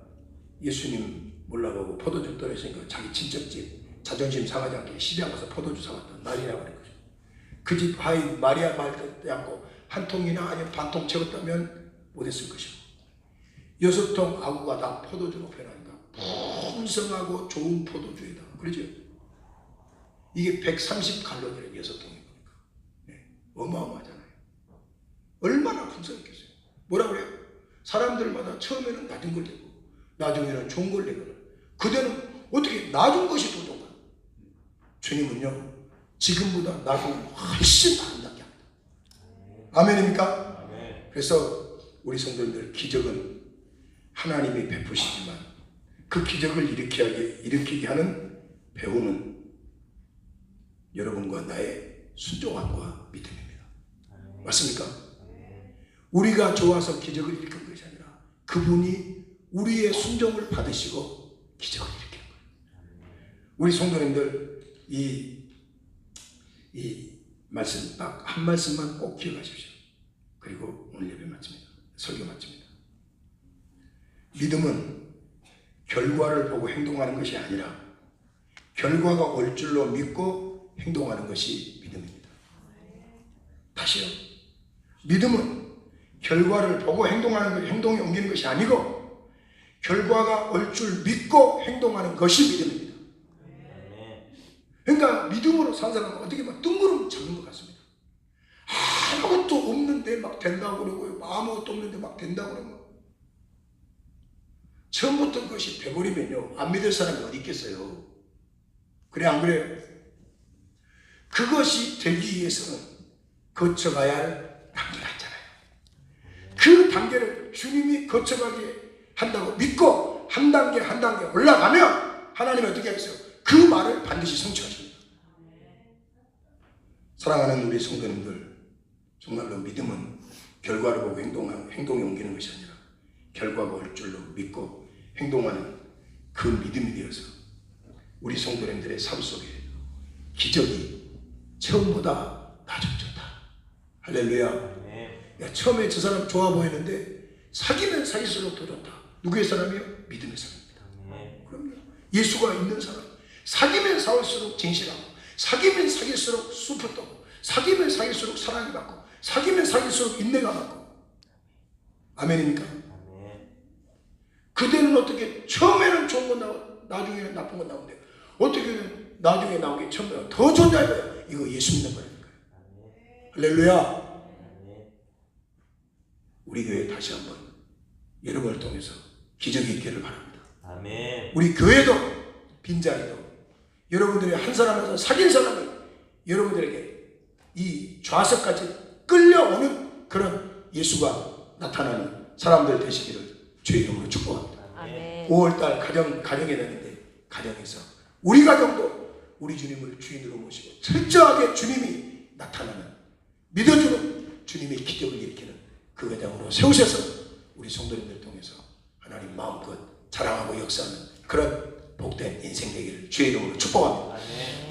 예수님 몰라보고 포도주 떨어지니까 자기 친척집 자존심 상하지 않게 시장 가서 포도주 사왔다 난리나 버린 거죠. 그 집 하인 마리아 말 듣지 않고 한 통이나 아니면 반 통 채웠다면 못했을 것이고 6통 아구가 다 포도주로 변하니까 풍성하고 좋은 포도주이다. 그러죠? 이게 130갈론이라는 6통이니까 어마어마하잖아요. 얼마나 풍성했겠어요. 뭐라 그래요? 사람들마다 처음에는 낮은 걸 내고 나중에는 좋은 걸 내거나 그대는 어떻게 낮은 것이 더 좋은가? 주님은요 지금보다 나중에 훨씬 아름답게 합니다. 아멘입니까? 아멘. 그래서 우리 성도님들 기적은 하나님이 베푸시지만 그 기적을 일으키게 하는 배우는 여러분과 나의 순종함과 믿음입니다. 맞습니까? 우리가 좋아서 기적을 일으킨 것이 아니라 그분이 우리의 순종을 받으시고 기적을 일으키는 거예요. 우리 성도님들 이 말씀 딱 한 말씀만 꼭 기억하십시오. 그리고 오늘 예배 마칩니다. 설교 마칩니다. 믿음은 결과를 보고 행동하는 것이 아니라 결과가 올 줄로 믿고 행동하는 것이 믿음입니다. 다시요. 믿음은 결과를 보고 행동에 옮기는 것이 아니고 결과가 올 줄 믿고 행동하는 것이 믿음입니다. 그러니까 믿음으로 산 사람은 어떻게 막 뜬구름 잡는 것 같습니다. 아무것도 없는데 막 된다고 그러고 아무것도 없는데 막 된다고 그러고 처음부터 그것이 돼버리면요 안 믿을 사람이 어디 있겠어요. 그래 안 그래요? 그것이 되기 위해서는 거쳐가야 할 단계가 있잖아요. 그 단계를 주님이 거쳐가게 한다고 믿고 한 단계 한 단계 올라가면 하나님이 어떻게 하겠어요? 그 말을 반드시 성취하십니다. 사랑하는 우리 성도님들, 정말로 믿음은 결과를 보고 행동에 옮기는 것이 아니라 결과가 올 줄로 믿고 행동하는 그 믿음이 되어서 우리 성도님들의 삶 속에 기적이 처음보다 나아졌다. 할렐루야. 야, 처음에 저 사람 좋아 보이는데 사귀면 사귈수록 더 좋다. 누구의 사람이요? 믿음의 사람입니다. 그럼요. 예수가 있는 사람. 사귀면 사귈수록 진실하고 사귀면 사귈수록 수풀떠고 사귀면 사귈수록 사랑이 받고 사귀면 사귈수록 인내가 받고 아멘입니까? 그대는 어떻게 처음에는 좋은 건 나오고 나중에는 나쁜 건 나오는데 어떻게는 나중에 나오기 처음에 더 좋냐 이거야. 이거 예수 믿는 거니까요. 할렐루야. 우리 교회 다시 한번 여러분을 통해서 기적이 있기를 바랍니다. 아멘. 우리 교회도 빈자리도 여러분들이 한 사람 한 사람 사귄 사람이 여러분들에게 이 좌석까지 끌려오는 그런 예수가 나타나는 사람들 되시기를 주의 이름으로 축복합니다. 아멘. 5월달 가정이 되는데 가정에서 우리 가정도 우리 주님을 주인으로 모시고 철저하게 주님이 나타나는 믿어주는 주님의 기적을 일으키는 그 가정으로 세우셔서 우리 성도님들 통해서 하나님 마음껏 자랑하고 역사하는 그런 복된 인생 되기를 주의 이름으로 축복합니다. 아멘.